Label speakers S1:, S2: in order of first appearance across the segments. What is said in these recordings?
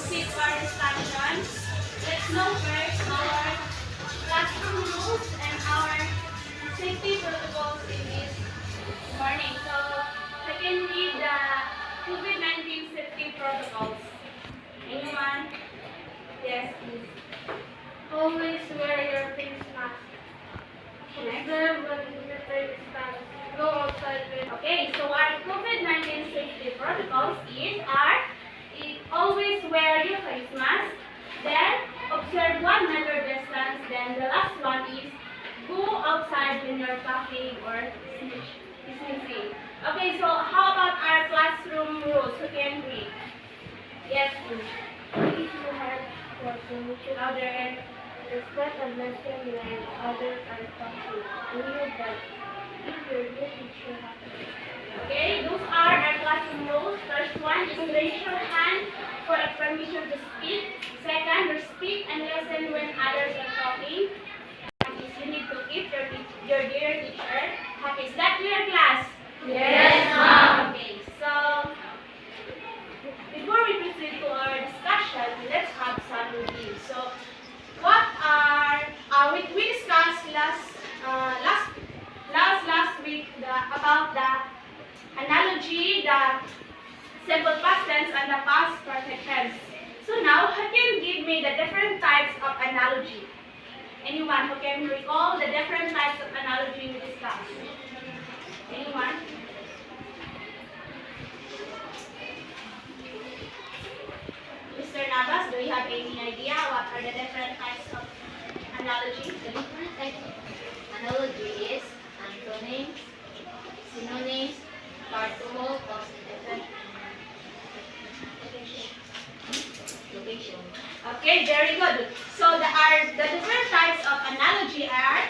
S1: proceed to our discussion, let's know first our classroom rules and our safety protocols in this morning. So, I can read the COVID-19 safety protocols. Anyone? Yes, please.
S2: Always wear your face mask. Observe when military distance. Go outside when.
S1: Okay, so our COVID-19 safety protocols always wear your face mask, then observe 1 meter distance, then the last one is go outside when you're coughing or sneezing. Okay, so how about our classroom rules? Who can read? Yes, please.
S2: Please you have coordination
S1: Louder and
S2: respect and listen when others are talking. Do your best. Give your good teacher happy.
S1: okay, those are our classroom rules. First one is raise your hand for a permission to speak. Second, respect and listen when others are talking. Is you need to keep your dear teacher happy. Is that clear, class?
S2: Yes, ma'am.
S1: Okay, so before we proceed to our discussion, let's have some review. So, what are we discussed last week about the analogy, the simple past tense, and the past perfect tense. So now, who can give me the different types of analogy? Anyone who can recall the different types of analogy we discussed? Anyone? Mr. Navas, do you have any idea what are the different types of analogy?
S3: The different types of analogy is antonyms, synonyms, participle, cause and effect, location.
S1: Okay, very good. So the different types of analogy are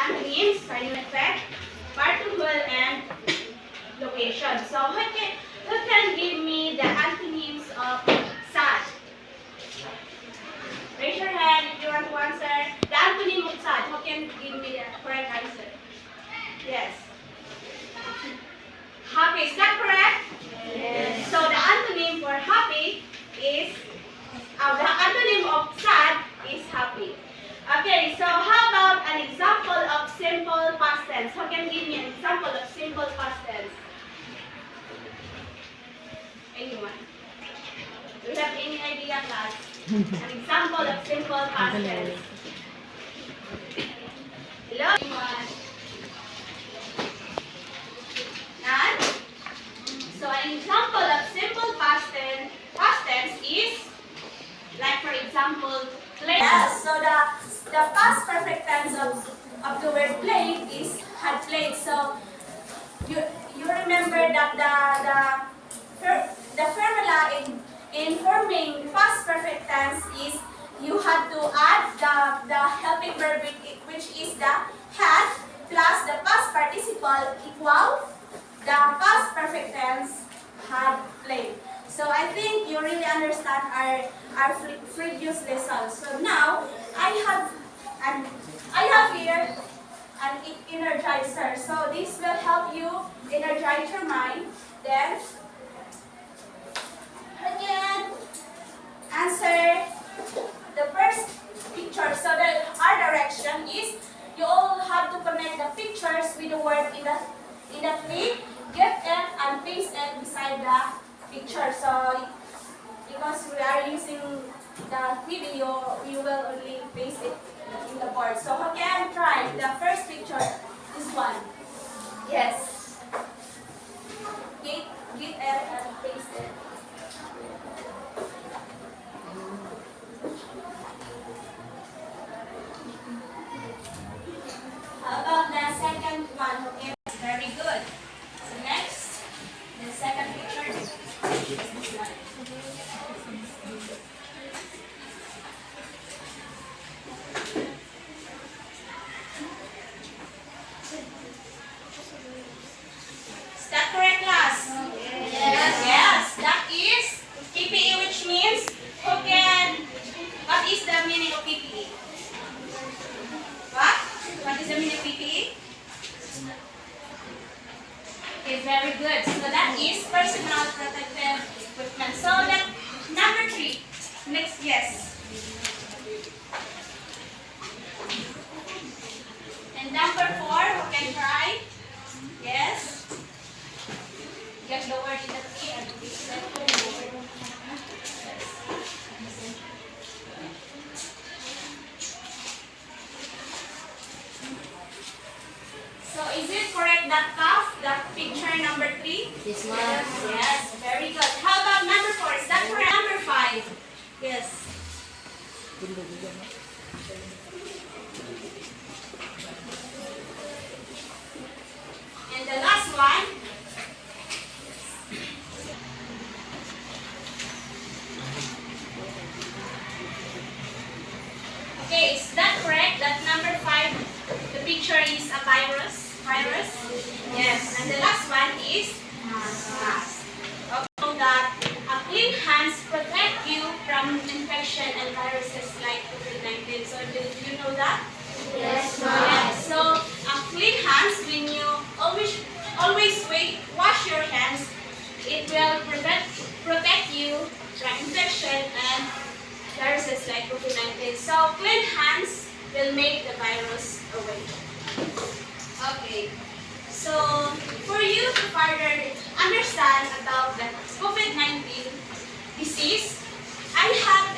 S1: antonyms, sign and effect, participle, and location. So who can give me the antonyms of sad? Raise your hand if you want to answer. The antonym of sad. Who can give me the correct answer? Yes. Happy. Is that correct?
S2: Yes.
S1: So the antonym for happy is the antonym of sad is happy. Okay, so how about an example of simple past tense? Who can give me an example of simple past tense? Anyone? Do you have any idea, class? An example of simple past tense. Hello? Anyone? None? So an example of simple past tense is, like for example, play. Yes, so the past perfect tense of the word played is had played. So you remember that the formula in forming past perfect tense is you had to add the helping verb which is the had plus the past participle equal the past perfect tense had played. So I think you really understand our previous lessons. So now I have here an energizer. So this will help you energize your mind. Then again answer the first picture. So our direction is you all have to connect the pictures with the word in the clip, get it and paste it beside the picture. So because we are using the video, we will only paste it in the board. So again, try the first picture, this one. Yes. Get it and paste it. How about the second one? Okay, very good. So next, the second picture is this one. type the word in the key and so is it correct that cough, that picture number 3?
S3: This one.
S1: Yes, very good. How about number 4? Is that correct? Number 5? Yes. And the last one. Okay, is that correct? That number 5, the picture is a virus? Virus? Yes. And the last one is mask. Okay. So that clean hands protect you from infection and viruses like COVID-19. So do you know that?
S3: Yes,
S1: Yes. So clean hands, when you always wash your hands, it will protect you from infection and viruses like COVID-19. So clean hands will make the virus away. Okay. So for you to further understand about the COVID-19 disease, I have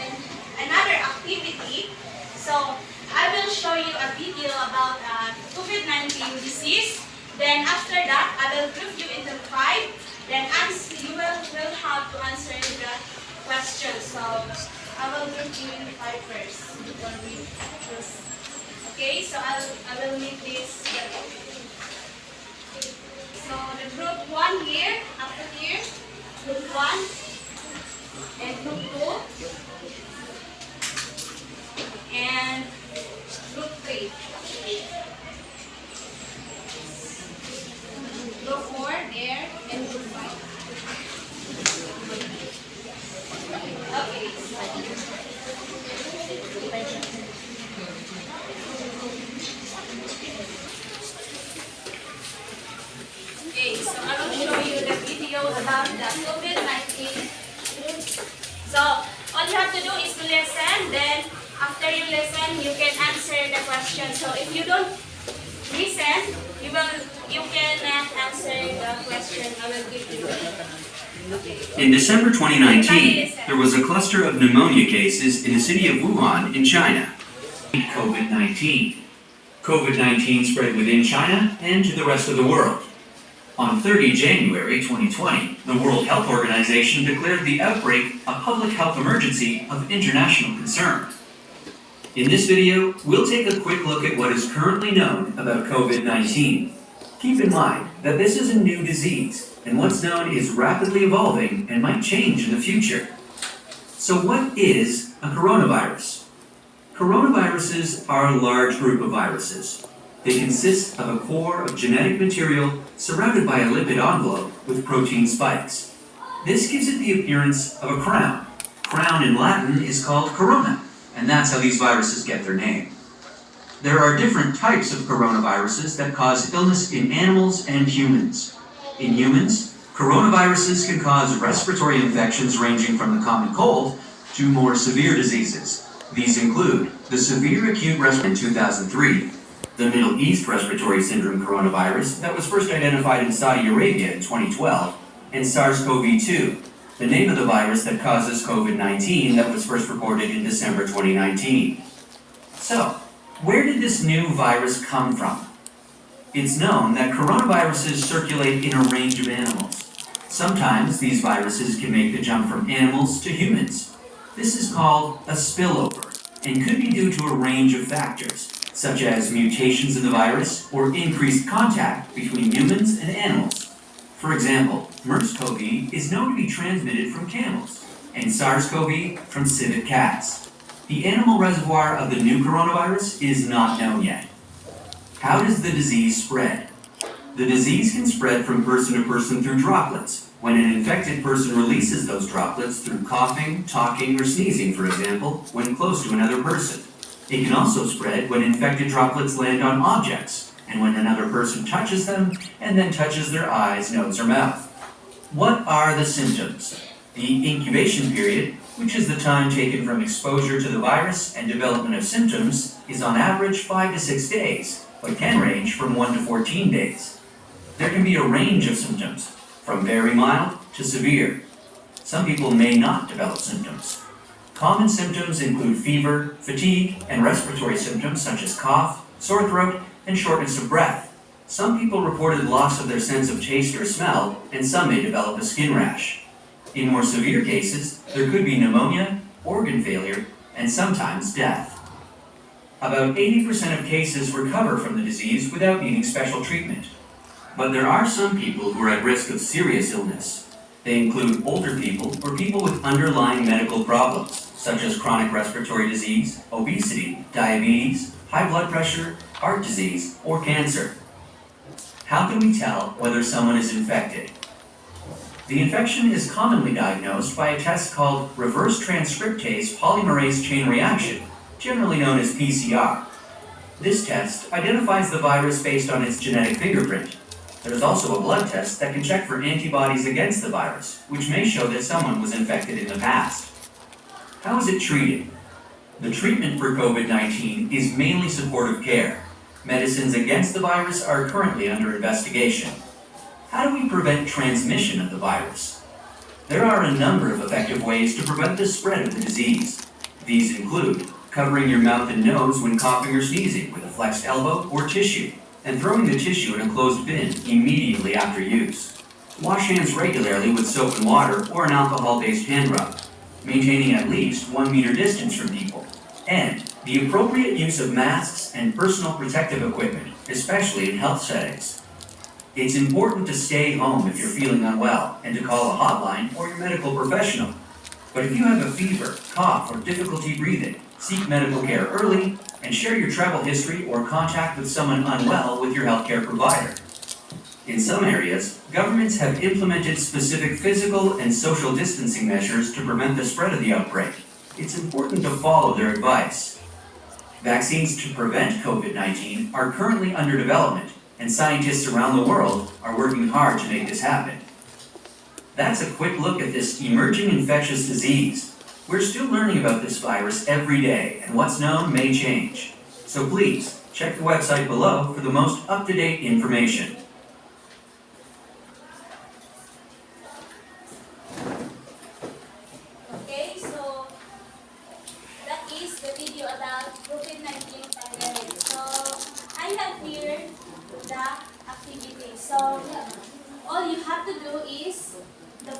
S1: another activity. So I will show you a video about COVID-19 disease. Then after that, I will group you into 5. Then you will have to answer the questions. So I will group you in 5 first before we choose. Okay, so I will make this. So the group 1 here, after here, group 1 and group 2 and group 3. Group 4 there and group 5. Okay. Okay, so I will show you the video about the COVID-19. So all you have to do is to listen. Then after you listen, you can answer the question. So if you don't listen, you can answer the question. I will give you.
S4: In December 2019, there was a cluster of pneumonia cases in the city of Wuhan in China. COVID-19. COVID-19 spread within China and to the rest of the world. On 30 January 2020, the World Health Organization declared the outbreak a public health emergency of international concern. In this video, we'll take a quick look at what is currently known about COVID-19. Keep in mind that this is a new disease, and what's known is rapidly evolving and might change in the future. So what is a coronavirus? Coronaviruses are a large group of viruses. They consist of a core of genetic material surrounded by a lipid envelope with protein spikes. This gives it the appearance of a crown. Crown in Latin is called corona, and that's how these viruses get their name. There are different types of coronaviruses that cause illness in animals and humans. In humans, coronaviruses can cause respiratory infections ranging from the common cold to more severe diseases. These include the severe acute respiratory in 2003, the Middle East respiratory syndrome coronavirus that was first identified in Saudi Arabia in 2012, and SARS-CoV-2, the name of the virus that causes COVID-19 that was first reported in December 2019. So, where did this new virus come from? It's known that coronaviruses circulate in a range of animals. Sometimes these viruses can make the jump from animals to humans. This is called a spillover and could be due to a range of factors, such as mutations in the virus or increased contact between humans and animals. For example, MERS-CoV is known to be transmitted from camels, and SARS-CoV from civet cats. The animal reservoir of the new coronavirus is not known yet. How does the disease spread? The disease can spread from person to person through droplets, when an infected person releases those droplets through coughing, talking, or sneezing, for example, when close to another person. It can also spread when infected droplets land on objects, and when another person touches them, and then touches their eyes, nose, or mouth. What are the symptoms? The incubation period, which is the time taken from exposure to the virus and development of symptoms, is on average 5 to 6 days, but can range from 1 to 14 days. There can be a range of symptoms. from very mild to severe. Some people may not develop symptoms. Common symptoms include fever, fatigue, and respiratory symptoms such as cough, sore throat, and shortness of breath. Some people reported loss of their sense of taste or smell, and some may develop a skin rash. In more severe cases, there could be pneumonia, organ failure, and sometimes death. About 80% of cases recover from the disease without needing special treatment. But there are some people who are at risk of serious illness. They include older people or people with underlying medical problems, such as chronic respiratory disease, obesity, diabetes, high blood pressure, heart disease, or cancer. How can we tell whether someone is infected? The infection is commonly diagnosed by a test called reverse transcriptase polymerase chain reaction, generally known as PCR. This test identifies the virus based on its genetic fingerprint. There is also a blood test that can check for antibodies against the virus, which may show that someone was infected in the past. How is it treated? The treatment for COVID-19 is mainly supportive care. Medicines against the virus are currently under investigation. How do we prevent transmission of the virus? There are a number of effective ways to prevent the spread of the disease. These include covering your mouth and nose when coughing or sneezing with a flexed elbow or tissue, and throwing the tissue in a closed bin immediately after use. Wash hands regularly with soap and water or an alcohol-based hand rub, maintaining at least 1 meter distance from people, and the appropriate use of masks and personal protective equipment, especially in health settings. It's important to stay home if you're feeling unwell and to call a hotline or your medical professional. But if you have a fever, cough, or difficulty breathing, seek medical care early and share your travel history or contact with someone unwell with your healthcare provider. In some areas, governments have implemented specific physical and social distancing measures to prevent the spread of the outbreak. It's important to follow their advice. Vaccines to prevent COVID-19 are currently under development, and scientists around the world are working hard to make this happen. That's a quick look at this emerging infectious disease. We're still learning about this virus every day, and what's known may change. So please, check the website below for the most up-to-date information.
S1: Okay, so that is the video about COVID-19 pandemic. So I have here the activity. So all you have to do is the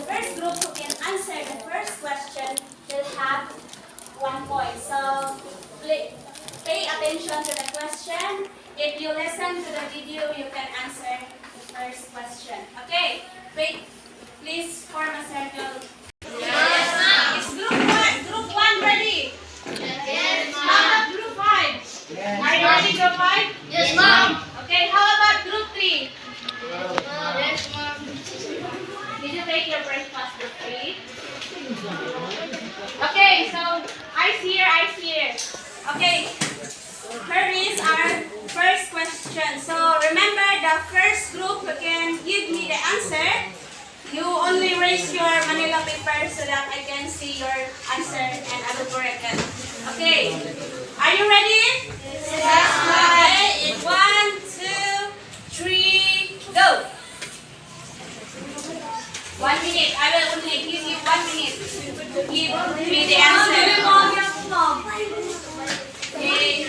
S1: first group who can answer the first question will have 1 point. So pay attention to the question. If you listen to the video, you can answer the first question. Okay, please form a circle. Yes, ma'am. Is group 1 ready?
S3: Yes,
S1: How about group 5?
S3: Yes,
S1: Are you ready, group 5?
S3: Yes, ma'am.
S1: Okay, how about group 3?
S3: Yes, ma'am.
S1: Did you take your breakfast, group 3? Okay, so eyes here. Okay, here is our first question. So remember, the first group who can give me the answer, you only raise your Manila paper so that I can see your answer and I will correct it. Okay, are you ready? Yes, ma'am. Okay, 1, 2, 3, go. 1 minute. I will only give you 1 minute to give me the answer. Okay.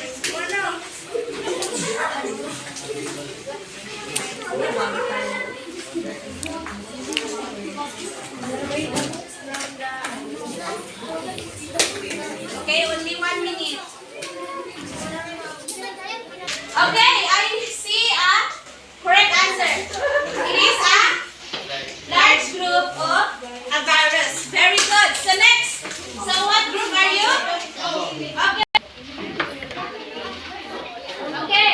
S1: Okay, only 1 minute. Okay, I see a correct answer. It is a large group of a virus. Very good. So next. So what group are you? Okay. Okay.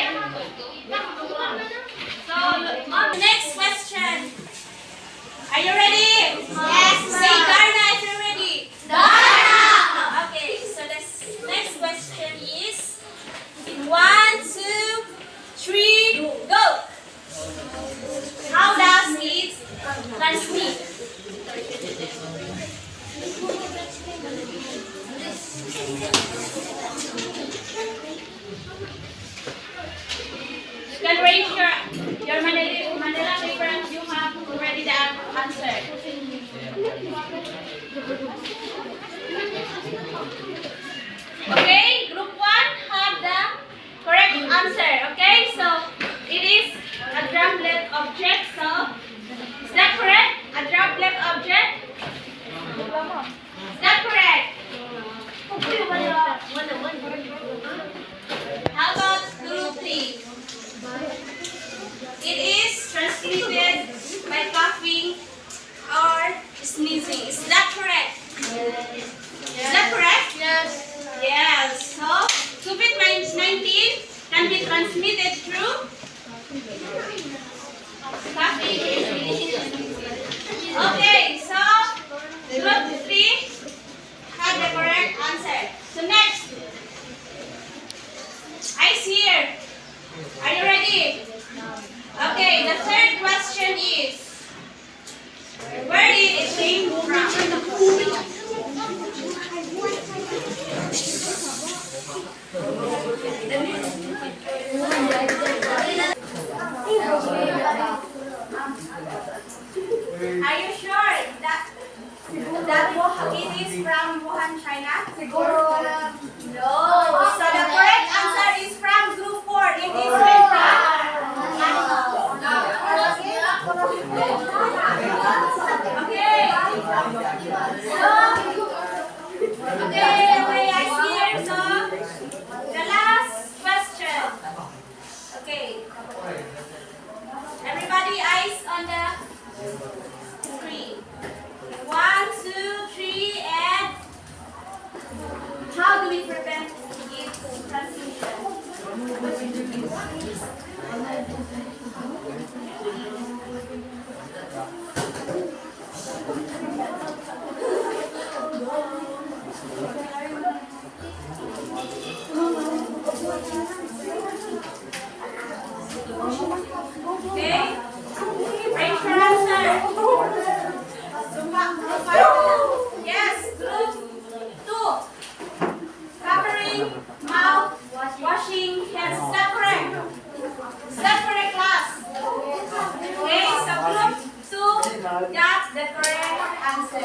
S1: So on the next question. Are you ready? Yes. Say Darna if you're ready. Darna. Okay. So the next question is in 1, 2, 3, go. How does it transmit? You can raise your Manila paper and you answer. Okay, group 1 have the correct answer. Okay, so it is a droplet object. So, is that correct? A droplet object? Is that correct? How about group 3? It is transmitted by coughing or sneezing. Is that correct? Is that correct?
S2: Yes.
S1: Yes. So, COVID-19 can be transmitted through coughing. Okay, so group 3 had the correct answer. So next, Ice here. Are you ready? Okay, the third question is, where did it came from? Are you sure that it is from Wuhan, China? No. So the correct answer is from group 4. It is made from animal. Okay. So, okay, I see here. So, the last question. Okay. Everybody eyes on the screen. 1, 2, 3, and how do we prevent its transmission? Okay? Raise your answer. Yes, group 2. Covering mouth, washing hands. Is that correct? Is that correct, class? Okay, so group 2 got the correct answer.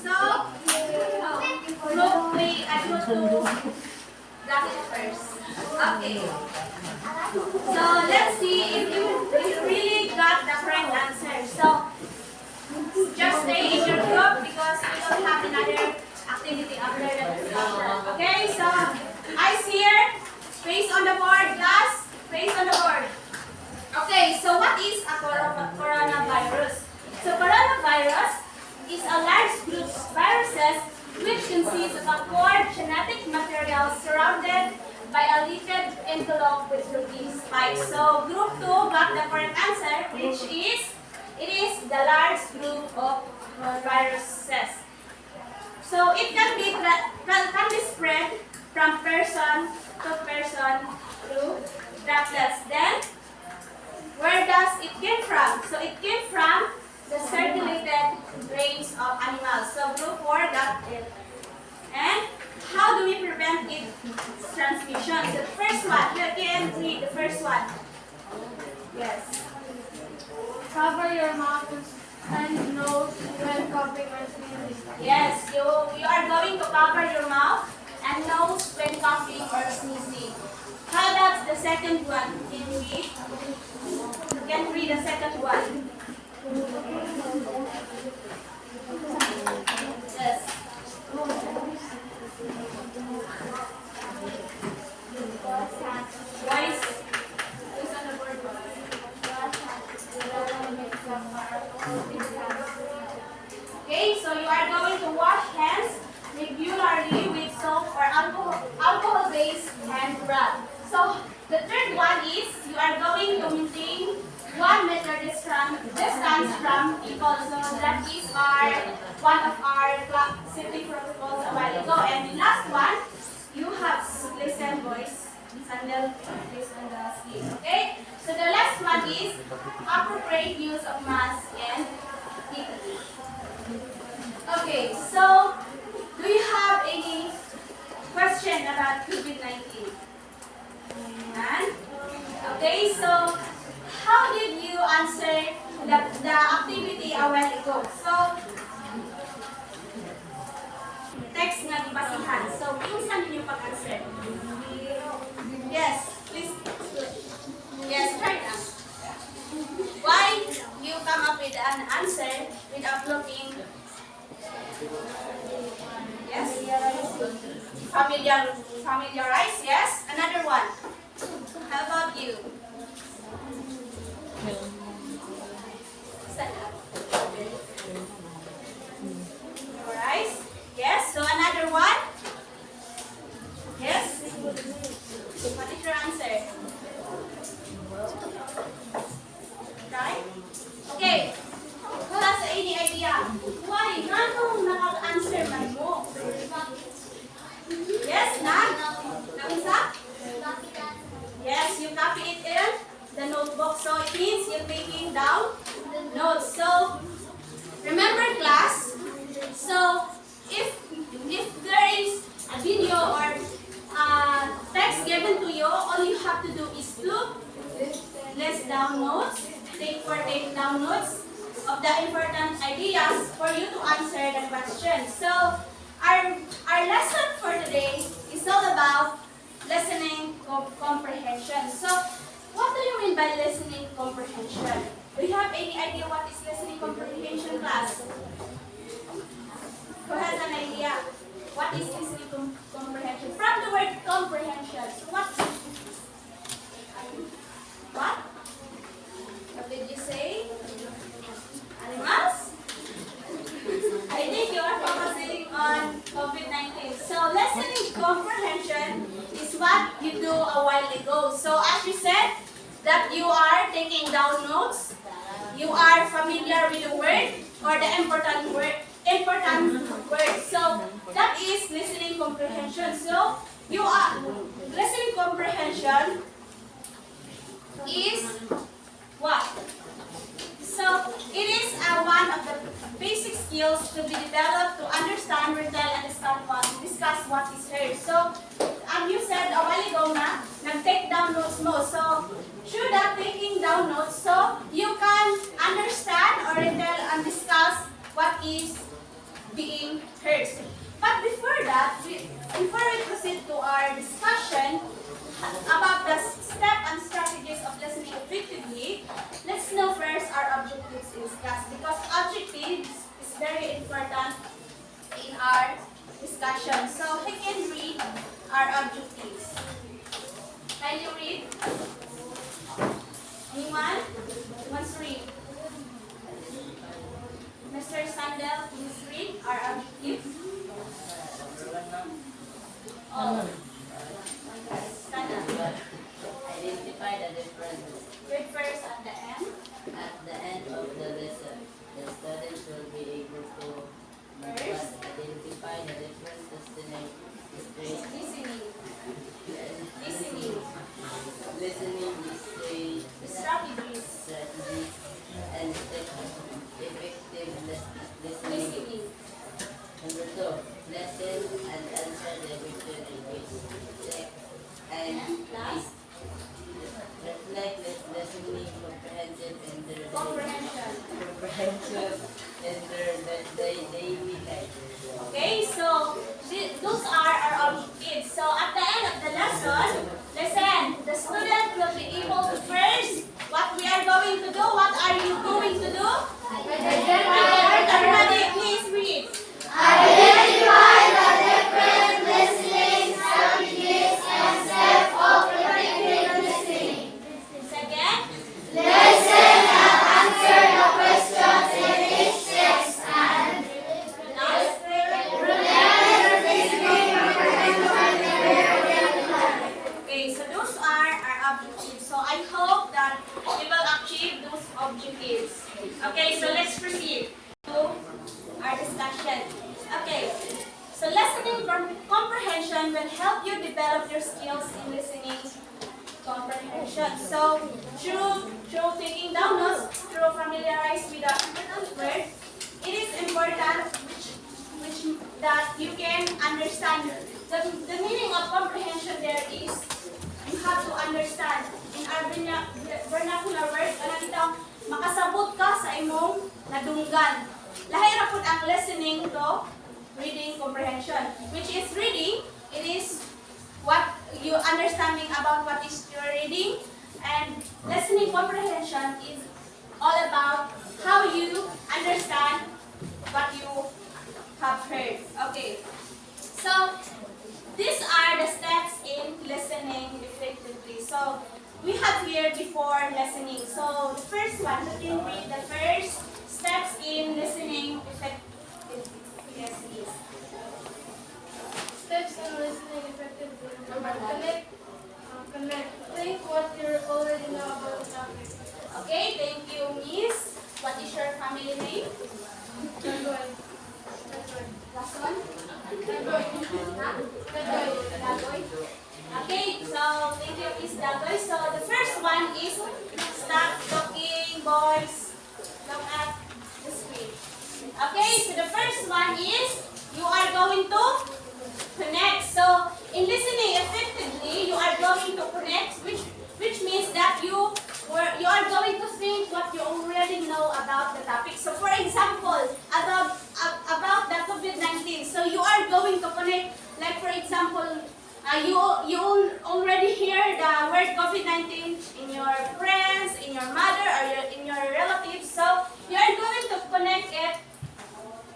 S1: So, group 3 and group 2 got it first. Okay. So, let's see if you really got the correct answer. So, just stay in your group because we don't have another activity after the discussion. Okay, so eyes here, face on the board, class, face on the board. Okay, so what is a coronavirus? So coronavirus is a large group of viruses which consists of a core genetic material surrounded by a lipid envelope with protein spikes. So group 2 got the correct answer, which is it is the large group of viruses. So it can be spread from person to person through droplets. Then, where does it came from? So it came from the circulated brains of animals. So group 4 got it. And how do we prevent its transmission? So the first one, you can read the first one. Yes.
S2: Cover your mouth and nose when coughing or sneezing.
S1: Yes, you are going to cover your mouth and nose when coughing or sneezing. How about the second one? Can you read? You can read the second one. Yes. Voice on the board. Okay, so you are going to wash hands regularly with soap or alcohol-based hand rub. So the third one is you are going to maintain 1 meter distance from people. So that is one of our safety protocols a while ago. And the last one, you have listen voice. Sandal place on the skin. Okay? So the last one is appropriate use of mask and PPE. Okay, so do you have any question about COVID-19? None? Okay, so how did you answer the a while ago. So, text nga dibasihan. So, kinsa ninyo pag-answer? Yes, please. Yes, try na. Why you come up with an answer without looking? Yes? Familiarize, yes? Another one. How about you? Stand up. Memorize. Yes, so another one. Yes? What is your answer? Right? Okay. Wala sa any idea. Why? Nanong nakaka-answer man mo? Yes, na? Nakisa? Yes, you copy it in the notebook. So it means you're taking down notes. So, remember class? So, if there is a video or text given to you, all you have to do is to list down notes, take down notes of the important ideas for you to answer the question. So, our lesson for today is all about listening comprehension. So, what do you mean by listening comprehension? Do you have any idea what is listening comprehension, class? Who has an idea? What is listening comprehension? From the word comprehension, what? What did you say? Animals? I think you are focusing on COVID-19. So listening comprehension is what you do a while ago. So as you said, that you are taking down notes, you are familiar with the word or the important word. So that is listening comprehension. So you are listening comprehension is what? So it is one of the basic skills to be developed to understand, retell, and discuss what is heard. So you said a while ago na nag-take down notes mo. So through that taking down notes, so you can understand or retell and discuss what is being heard. But before that, before we proceed to our discussion about the steps and strategies of listening effectively, let's know first our objectives in this class, because objectives is very important in our discussion. So we can read our objectives. Can you read? Anyone? Who wants to read? Mr. Sandel, please read our objectives. Oh. Stand up.
S5: Identify the difference.
S1: Read first at the end.
S5: At the end of the lesson, the students will be able to
S1: First.
S5: identify the different listening
S1: Listening.
S5: listening
S1: Strategies.
S5: strategies and effective listening.
S1: Listening.
S5: Number 2, listen and answer the question in quiz. And
S1: Last.
S5: reflect listening comprehensive
S1: Comprehension.
S5: in their daily life.
S1: Okay, so those are our objectives. So at the end of the lesson, listen, the student will be able to first, what we are going to do, what are you going to do? Everybody, please read.
S6: Identify the different listening strategies and steps of effective listening.
S1: Second,
S6: Listen and answer the questions in each text and
S1: last,
S6: remember listening comprehension.
S1: okay, so those are our objectives. So I hope that we will achieve those objectives. Okay, so let's proceed to our discussion. Okay, so listening comprehension will help you develop your skills in listening comprehension. So through taking down notes, through familiarize with the important word, it is important which that you can understand. The meaning of comprehension there is you have to understand. In our vernacular word, kanang itang makasabot ka sa imong pakinggan. Lahi ra pud ang listening to reading comprehension, which is reading, it is what you understanding about what is your reading, and listening comprehension is all about how you understand what you have heard. Okay. So, these are the steps in listening effectively. So, we have here before listening. So, the first one, you can read the first steps in listening effectively. Yes, please.
S2: Steps in listening effectively. Connect. Connect. Think what you already know about the topic.
S1: Okay, thank you, Miss. What is your family name?
S2: Dagoy.
S1: Last one?
S2: Dagoy.
S1: Huh?
S2: Dagoy.
S1: Dagoy. Okay, so thank you, Miss Dagoy. So the first one is stop talking, boys. Look at the screen. Okay, so the first one is you are going to connect. So in listening effectively, you are going to connect, which means that you are going to think what you already know about the topic. So for example, about the COVID-19, so you are going to connect, like for example, you already hear the word COVID-19 in your friends, in your mother, or in your relatives. So you are going to connect it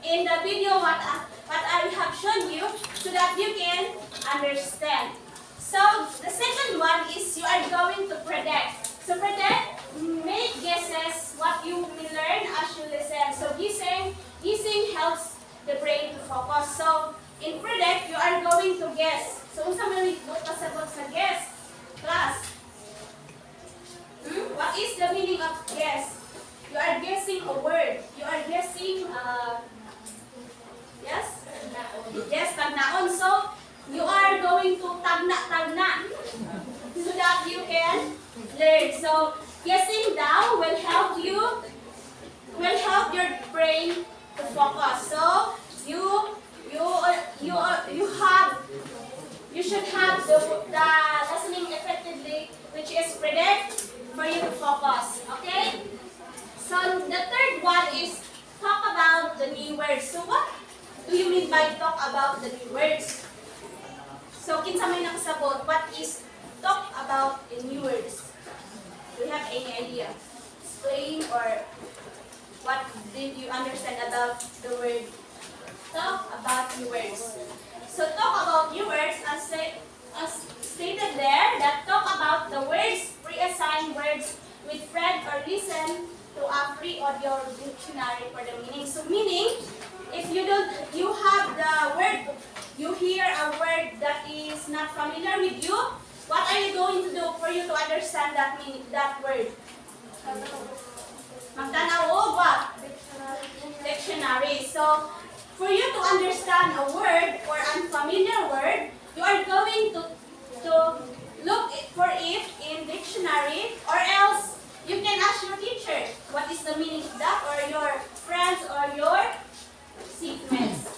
S1: in the video what I have shown you, so that you can understand. So the second one is you are going to predict. So predict, make guesses what you will learn as you listen. So guessing helps the brain to focus. So in predict, you are going to guess. So unsa man pasabot sa guess? Class. What is the meaning of guess? You are guessing a word. You are guessing yes? Yes, tagnaon. So you are going to tagna so that you can learn. So guessing down will help your brain to focus. So you should have the listening effectively, which is predict, for you to focus. Okay? So the third one is talk about the new words. So what do you mean by talk about the new words? So kinsa may nakasabot, what is talk about the new words? Do you have any idea? Explain, or what did you understand about the word talk about new words? So talk about new words, as stated there, that talk about the words, pre-assigned words with read or listen to a free audio dictionary for the meaning. So meaning, if you have the word, you hear a word that is not familiar with you, what are you going to do for you to understand that word? Magtanaw og what? Dictionary. So for you to understand a word or unfamiliar word, you are going to look for it in dictionary, or else you can ask your teacher what is the meaning of that, or your friends or your seatmates.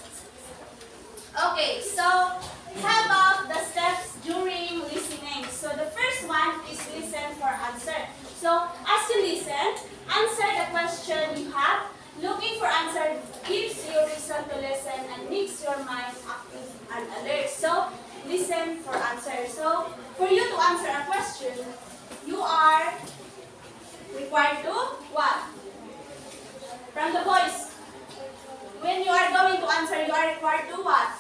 S1: Okay, so how about the steps during listening? So the first one is listen for answer. So as you listen, answer the question you have. Looking for answer gives you reason to listen and makes your mind active and alert. So listen for answer. So for you to answer a question, you are required to what? From the voice. When you are going to answer, you are required to what?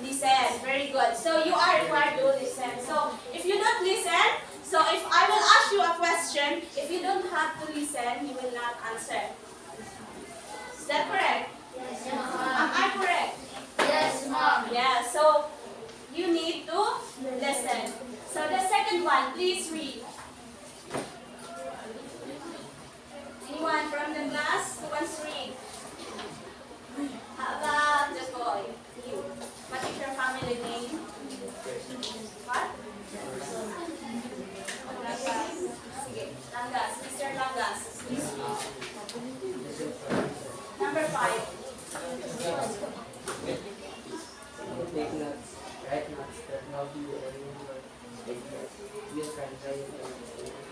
S1: Listen. Very good. So you are required to listen. So if you don't listen, so if I will ask you a question, if you don't have to listen, you will not answer. Is that correct?
S3: Yes,
S1: Am
S3: ma'am.
S1: I correct?
S3: Yes, ma'am.
S1: Yeah, so you need to listen. So the second one, please read. Anyone from the class who wants to read? How about the boy? You. What is your family name? What? Sige, Langas. Mr. Langas. Number 5.
S7: Take notes, write notes that help you remember ideas. Use handwriting and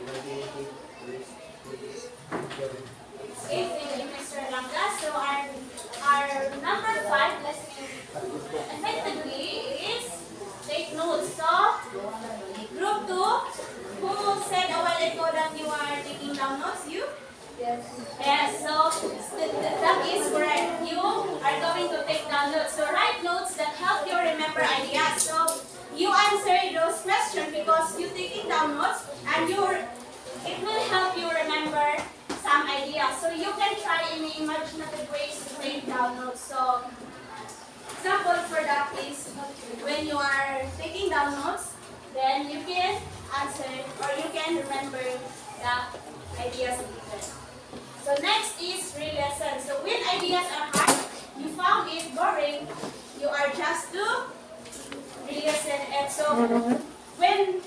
S7: imaginative ways to use.
S1: Okay, thank you Yes, so that is correct. You are going to take down notes. So write notes that help you remember ideas. So you answer those questions because you're taking down notes and it will help you remember some ideas. So you can try in imaginative ways to take down notes. So example for that is when you are taking down notes, then you can answer or you can remember the ideas given. So next is re-lesson. So when ideas are hard, you found it boring, you are just to re-listen it. So when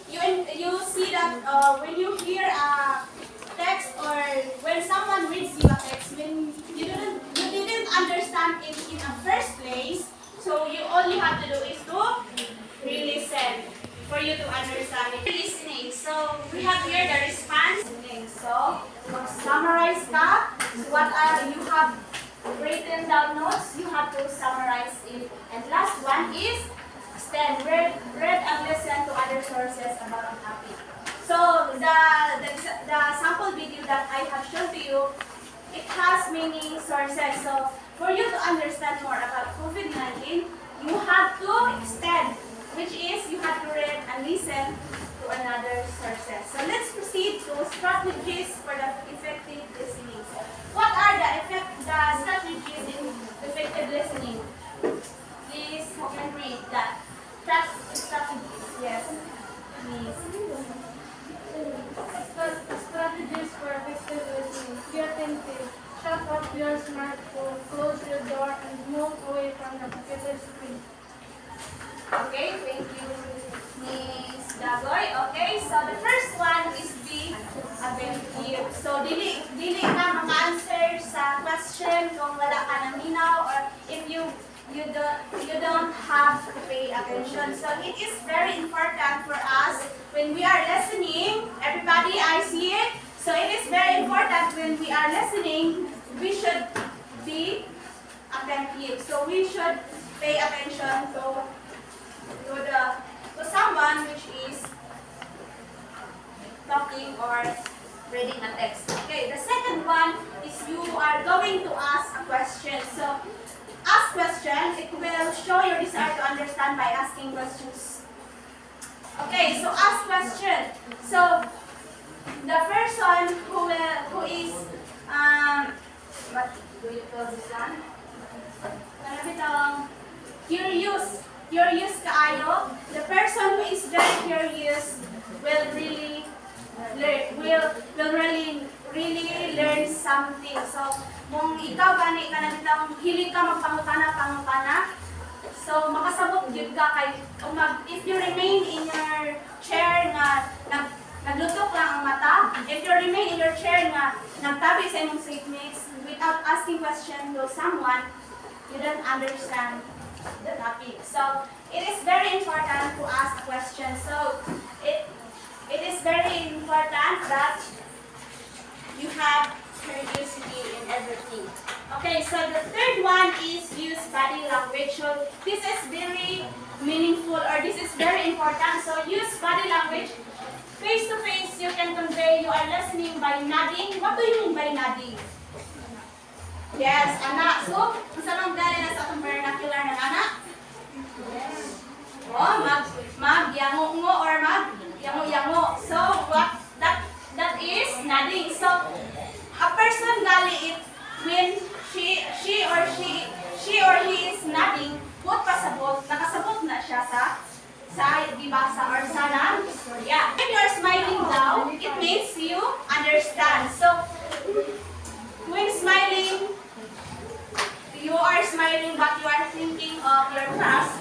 S1: you see that when you hear a text or when someone reads you a text, when you didn't understand it in the first place, so you only have to do is to re-listen for you to understand it. Listening. So we have here the response. So summarize ka. So what you have written down notes, you have to summarize it. And last one is extend. Read and listen to other sources about a topic. So the sample video that I have shown to you, it has many sources. So for you to understand more about COVID-19, you have to extend, which is you have to read and listen to another sources. So let's proceed to strategies for the effective listening. What are the strategies in effective listening? Please, who can read that? Strategies, yes. Please.
S2: Strategies for effective listening. Be attentive. Shut off your smartphone, close your door, and move away from the computer screen.
S1: Okay, thank you, Miss Dagoy. Okay, so the first one is be attentive. So dili ka maka-answer sa question kung wala ka naminaw or if you don't have to pay attention. So it is very important for us when we are listening. Everybody, I see it. So it is very important when we are listening, we should be attentive. So we should pay attention to someone which is talking or reading a text. Okay, the second one is you are going to ask a question. So ask questions, it will show your desire to understand by asking questions. Okay, so ask question. So the person who is what do you call this one? Curious kaayo. The person who is very curious will really learn something. So kung ikaw gani ka na bitang hilig ka magpangutana, so makasabot gyud ka kay if you remain in your chair nga naglutok lang ang mata, if you remain in your chair nga nagtabi sa imong seatmates without asking question to someone, you don't understand the topic. So it is very important to ask a question. So it is very important that you have curiosity in everything. Okay, so the third one is use body language. So this is very meaningful or this is very important. So use body language. Face to face, you can convey you are listening by nodding. What do you mean by nodding? Yes, anak. So, saan ang galing na sa atong vernacular ng anak? Yes. Oh, mag-yango-ngo or mag-yango-yango. So, what that is nodding. So, a person gali it when she or he is nodding, what pasabot, nakasabot na siya sa dibasa or sa istorya. If you are smiling daw, it means you understand. So, when smiling, you are smiling but you are thinking of your class,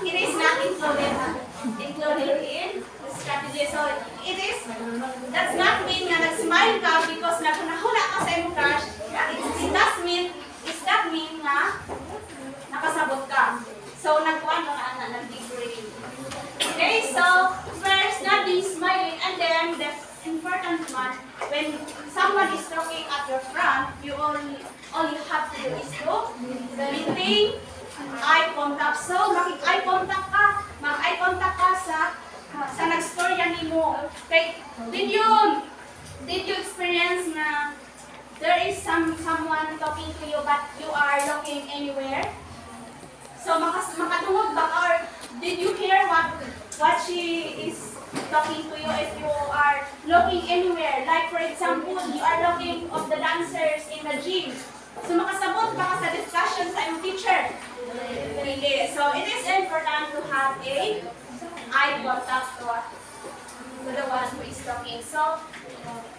S1: it is not included in the strategy. So that's not mean na nag-smile ka because naghunahuna ka sa imong crush. It that mean na nakasabot ka. So nagkuhan ka na nag-degree. Okay, so first nodding, smiling, and then the important one, when someone is talking at your front, you all you have to do is to maintain eye contact. So, mag-eye contact ka sa nagstorya nimo. Okay, did you experience na there is someone talking to you but you are looking anywhere. So makatungog ba ka, or did you hear what she is talking to you if you are looking anywhere? Like for example, you are looking of the dancers in the gym. So makasabot ba ka sa discussion sa iyong teacher? Hindi. So it is important to have a eye contact to the one who is talking. So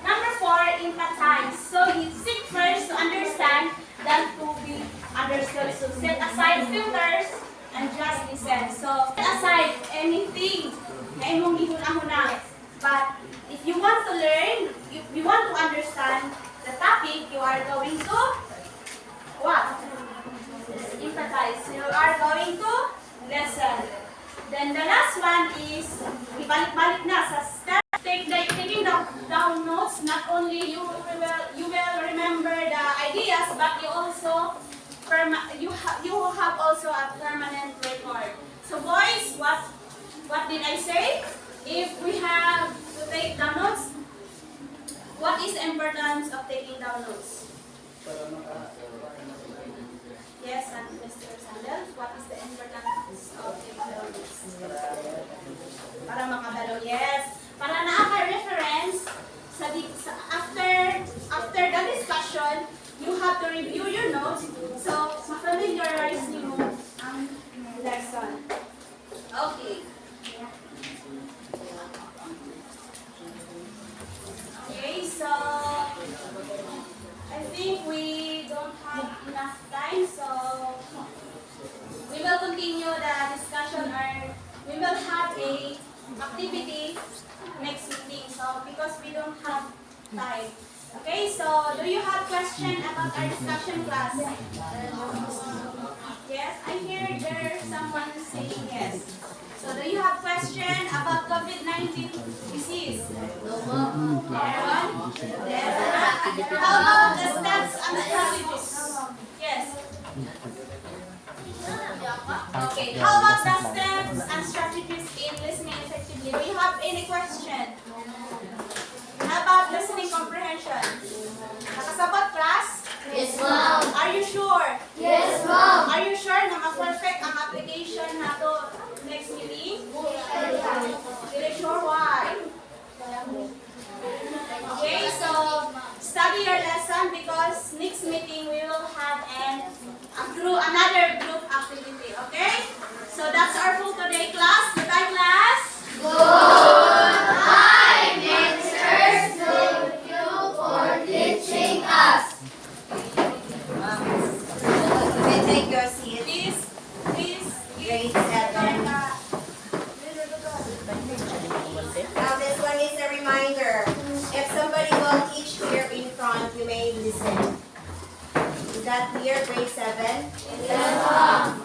S1: number 4, empathize. So you seek first to understand than to be understood. So set aside filters and just listen. So set aside anything na imong gihuna-huna. But if you want to learn, if you want to understand the topic, you are going to what? Empathize. You are going to listen. Then the last one is ibalik-balik na sa step. Taking down notes. Not only you will remember the ideas, but you also you have also a permanent record. So boys, what did I say? If we have to take down notes, what is the importance of taking down notes? Yes, and Mr. Sandals, what is the importance of taking down notes? Para makabalo, yes. Para na reference after the discussion, you have to review your notes. So, ma-familiarize niyo ang lesson. Okay. Okay, so I think we don't have enough time, so we will continue the discussion, or we will have a activity next meeting. So because we don't have time. Okay, so do you have question about our discussion class? Yes, I hear there's someone saying yes. So do you have question about COVID-19 disease? Everyone? Yes. How about the steps and strategies? Yes. Okay, how about the steps and strategies in listening effectively? Do you have any question? How about listening comprehension? Nakasabot, class?
S6: Yes, ma'am.
S1: Are you sure?
S6: Yes, ma'am.
S1: Are you sure na ma-perfect ang application na to next meeting? Really sure why? Okay, so study your lesson because next meeting we will have another group activity. Okay? So that's our full today, class. Goodbye, class.
S6: Goodbye, Mr. Thank you for teaching us.
S8: You can take your seat.
S1: Please.
S8: Grade 7. Now this one is a reminder. If somebody will teach here in front, you may listen. Is that clear, grade 7?
S6: Yes, ma'am.